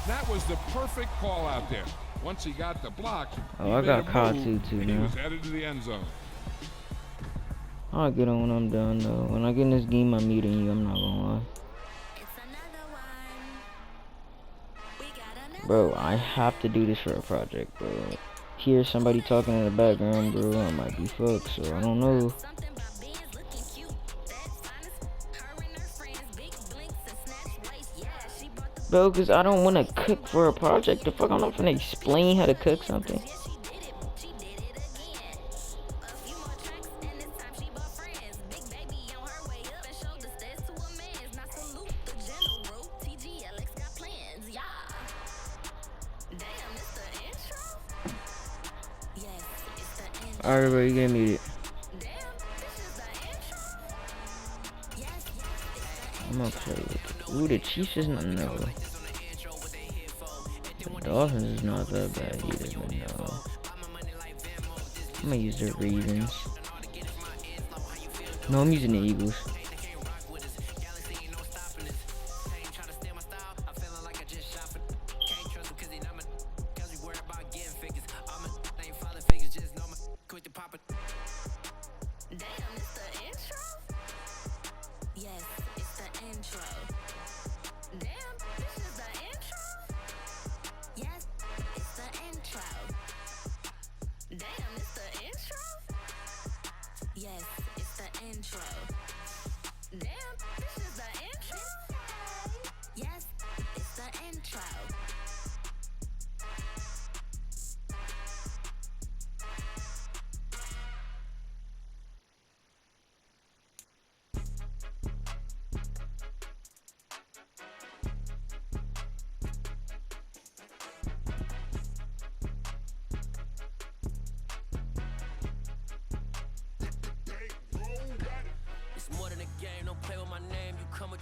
That was the perfect call out there. Once he got the block, I got caught too he now. was headed to the end zone. I'll get on when I'm done though. When I get in this game, I'm muting you. I'm not gonna lie. Bro, I have to do this for a project, bro. Hear somebody talking in the background, bro, I might be fucked, so I don't know. Bro, cause I don't wanna cook for a project. The fuck, I'm not finna explain how to cook something. Alright, bro, you get muted. I'm gonna play with it. Ooh, the Chiefs is not, no. The Dolphins is not that bad either, but no. I'm gonna use the Ravens. No, I'm using the Eagles.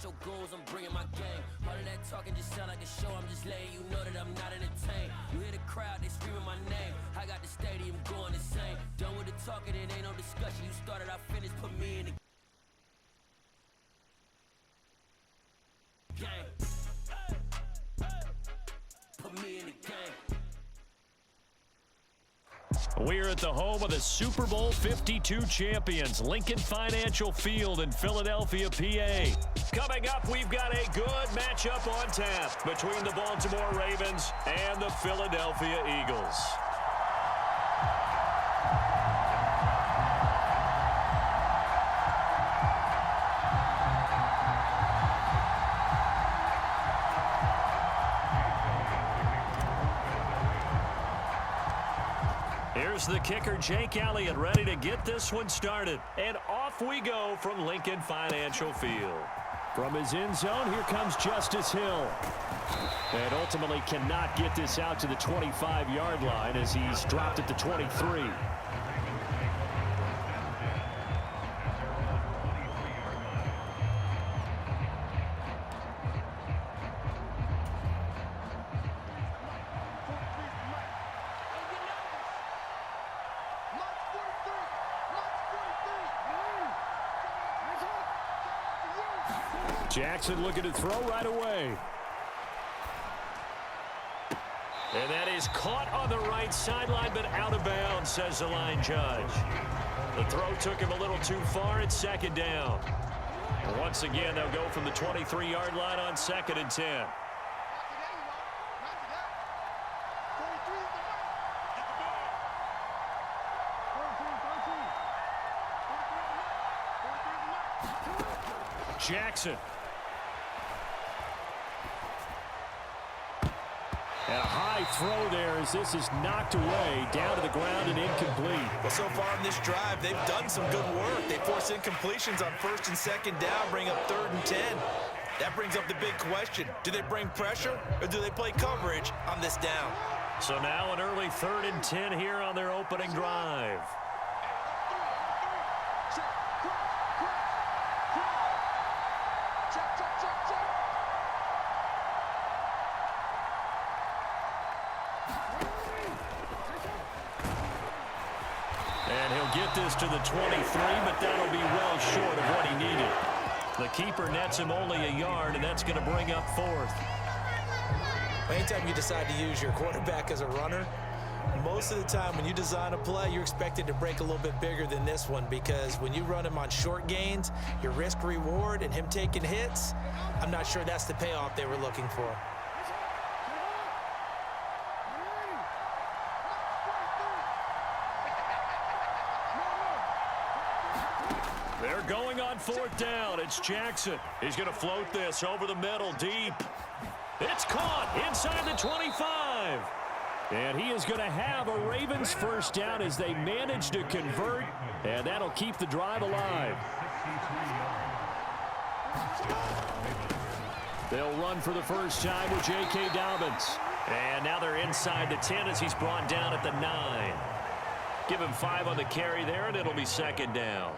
Your goals, I'm bringing my game. All of that talking just sound like a show. I'm just letting you know that I'm not entertained. You hear the crowd, they screaming my name. I got the stadium going insane. Done with the talking, it ain't no discussion. You started, I finished, put me in the game. Put me in the game. We're at the home of the Super Bowl 52 champions, Lincoln Financial Field in Philadelphia, PA. Coming up, we've got a good matchup on tap between the Baltimore Ravens and the Philadelphia Eagles. Here's the kicker, Jake Elliott, ready to get this one started. And off we go from Lincoln Financial Field. From his end zone, here comes Justice Hill. And ultimately cannot get this out to the 25-yard line as he's dropped at the 23. Jackson looking to throw right away. And that is caught on the right sideline, but out of bounds, says the line judge. The throw took him a little too far. It's second down. Once again, they'll go from the 23-yard line on 2nd and 10. Jackson. And a high throw there as this is knocked away, down to the ground and incomplete. Well, so far in this drive, they've done some good work. They force incompletions on 1st and 2nd down, bring up 3rd and 10. That brings up the big question. Do they bring pressure or do they play coverage on this down? So now an early 3rd and 10 here on their opening drive. And he'll get this to the 23, but that'll be well short of what he needed. The keeper nets him only a yard, and that's going to bring up 4th. Anytime you decide to use your quarterback as a runner, most of the time when you design a play, you're expected to break a little bit bigger than this one, because when you run him on short gains, your risk-reward and him taking hits, I'm not sure that's the payoff they were looking for. They're going on 4th down. It's Jackson. He's going to float this over the middle deep. It's caught inside the 25. And he is going to have a Ravens first down as they manage to convert, and that'll keep the drive alive. They'll run for the first time with J.K. Dobbins. And now they're inside the 10 as he's brought down at the 9. Give him 5 on the carry there, and it'll be 2nd down.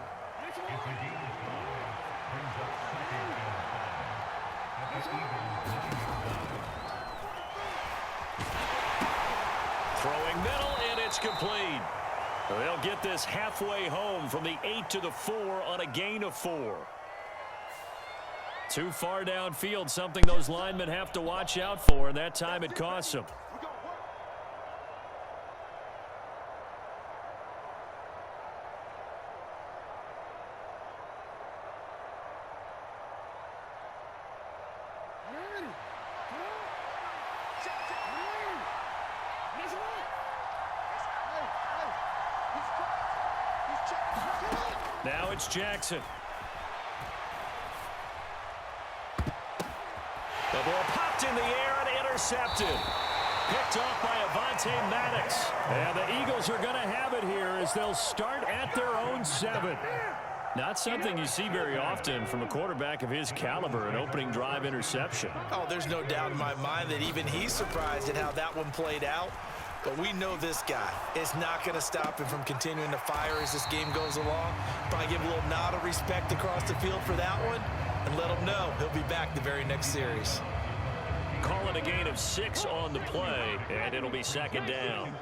Throwing middle, and it's complete. They'll get this halfway home from the 8 to the 4 on a gain of 4. Too far downfield, something those linemen have to watch out for, and that time it costs them. Now it's Jackson. The ball popped in the air and intercepted. Picked off by Avonte Maddox. And the Eagles are going to have it here as they'll start at their own 7. Not something you see very often from a quarterback of his caliber, an opening drive interception. Oh, there's no doubt in my mind that even he's surprised at how that one played out. But we know this guy is not going to stop him from continuing to fire as this game goes along. Probably give a little nod of respect across the field for that one and let him know he'll be back the very next series. Call it a gain of 6 on the play, and it'll be 2nd down.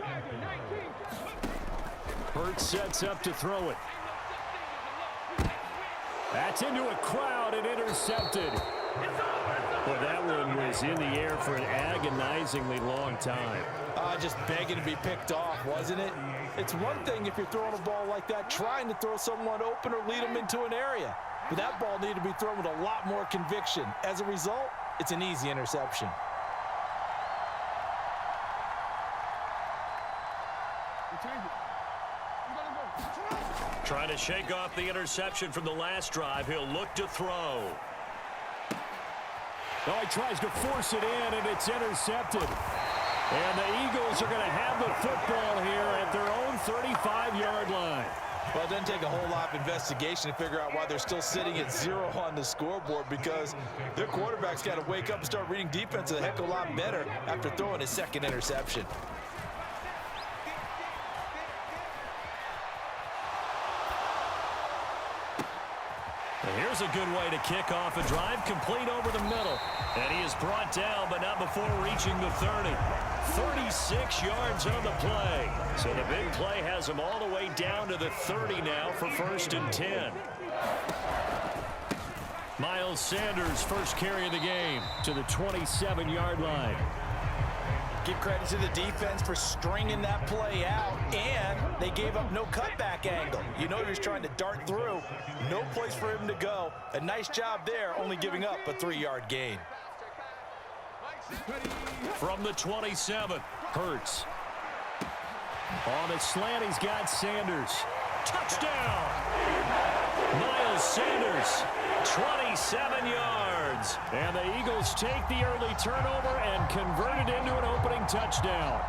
Hurts sets up to throw it. That's into a crowd and intercepted. Well, that one was in the air for an agonizingly long time. Just begging to be picked off, wasn't it? It's one thing if you're throwing a ball like that, trying to throw someone open or lead them into an area. But that ball needed to be thrown with a lot more conviction. As a result, it's an easy interception. Trying to shake off the interception from the last drive. He'll look to throw. Oh, he tries to force it in, and it's intercepted. And the Eagles are going to have the football here at their own 35-yard line. Well, it doesn't take a whole lot of investigation to figure out why they're still sitting at 0 on the scoreboard, because their quarterback's got to wake up and start reading defense a heck of a lot better after throwing his 2nd interception. Here's a good way to kick off a drive, complete over the middle. And he is brought down, but not before reaching the 30. 36 yards on the play. So the big play has him all the way down to the 30 now for 1st and 10. Miles Sanders, first carry of the game, to the 27-yard line. Give credit to the defense for stringing that play out, and they gave up no cutback angle. You know he was trying to dart through. No place for him to go. A nice job there, only giving up a 3-yard gain. From the 27, Hurts. On a slant, he's got Sanders. Touchdown! Miles Sanders, 27 yards. And the Eagles take the early turnover and convert it into an opening touchdown.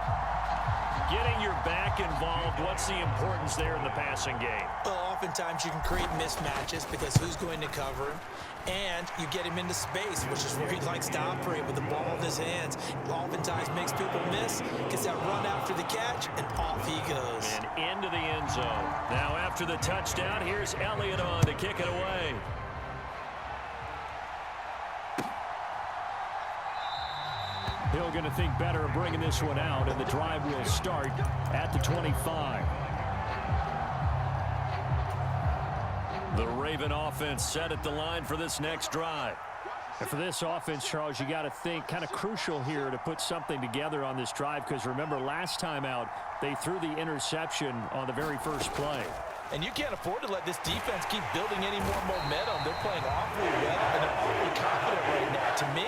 Getting your back involved, what's the importance there in the passing game? Well, oftentimes you can create mismatches because who's going to cover him, and you get him into space, which is where he likes to operate with the ball in his hands. Oftentimes makes people miss, gets that run after the catch, and off he goes. And into the end zone. Now after the touchdown, here's Elliott on to kick it away. Hill going to think better of bringing this one out, and the drive will start at the 25. The Raven offense set at the line for this next drive. And for this offense, Charles, you got to think kind of crucial here to put something together on this drive, because remember last time out they threw the interception on the very first play. And you can't afford to let this defense keep building any more momentum. They're playing awfully well and they're awfully confident right now. To me,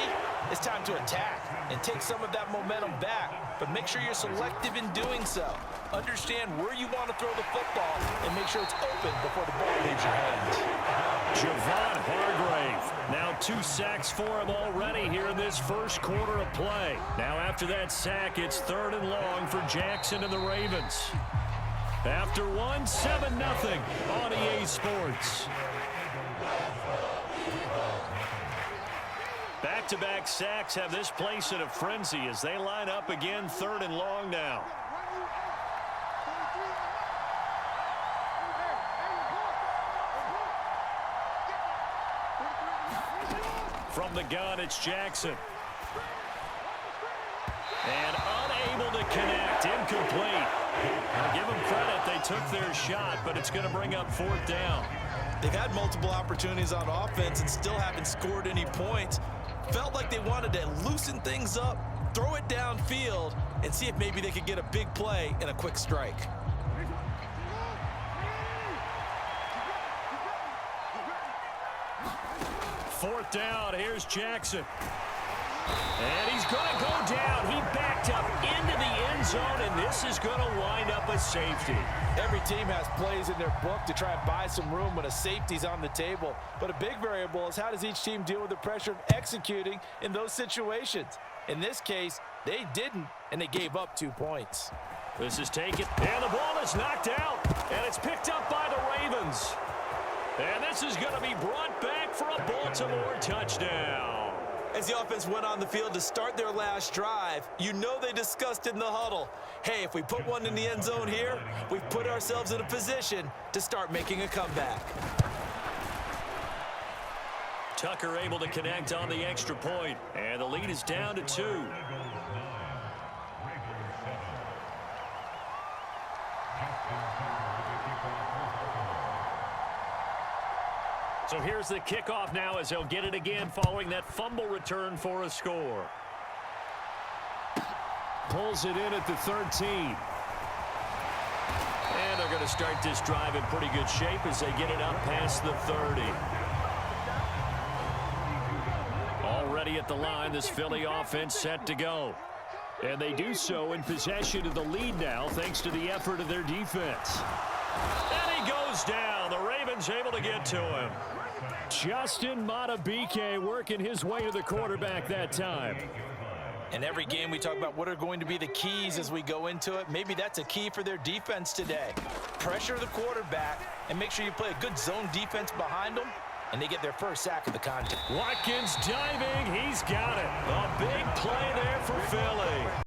it's time to attack and take some of that momentum back, but make sure you're selective in doing so. Understand where you want to throw the football and make sure it's open before the ball leaves your hands. Javon Hargrave. Now 2 sacks for him already here in this first quarter of play. Now after that sack, it's 3rd and long for Jackson and the Ravens. After one, 7-0 on EA Sports. Back-to-back sacks have this place in a frenzy as they line up again, 3rd and long now. From the gun, it's Jackson. And unable to connect, incomplete. I'll give them credit, they took their shot, but it's going to bring up 4th down. They've had multiple opportunities on offense and still haven't scored any points. Felt like they wanted to loosen things up, throw it downfield, and see if maybe they could get a big play and a quick strike. Fourth down, here's Jackson. And he's going to go down. He backed up into the end zone, and this is going to wind up a safety. Every team has plays in their book to try and buy some room when a safety's on the table. But a big variable is how does each team deal with the pressure of executing in those situations. In this case, they didn't, and they gave up 2 points. This is taken, and the ball is knocked out, and it's picked up by the Ravens. And this is going to be brought back for a Baltimore touchdown. As the offense went on the field to start their last drive, you know they discussed in the huddle, hey, if we put one in the end zone here, we've put ourselves in a position to start making a comeback. Tucker able to connect on the extra point, and the lead is down to 2. So here's the kickoff now as they'll get it again following that fumble return for a score. Pulls it in at the 13. And they're going to start this drive in pretty good shape as they get it up past the 30. Already at the line, this Philly offense set to go. And they do so in possession of the lead now thanks to the effort of their defense. And he goes down. The Ravens able to get to him. Justin Madubuike working his way to the quarterback that time. In every game we talk about what are going to be the keys as we go into it. Maybe that's a key for their defense today. Pressure the quarterback and make sure you play a good zone defense behind them, and they get their first sack of the contest. Watkins diving. He's got it. A big play there for Philly.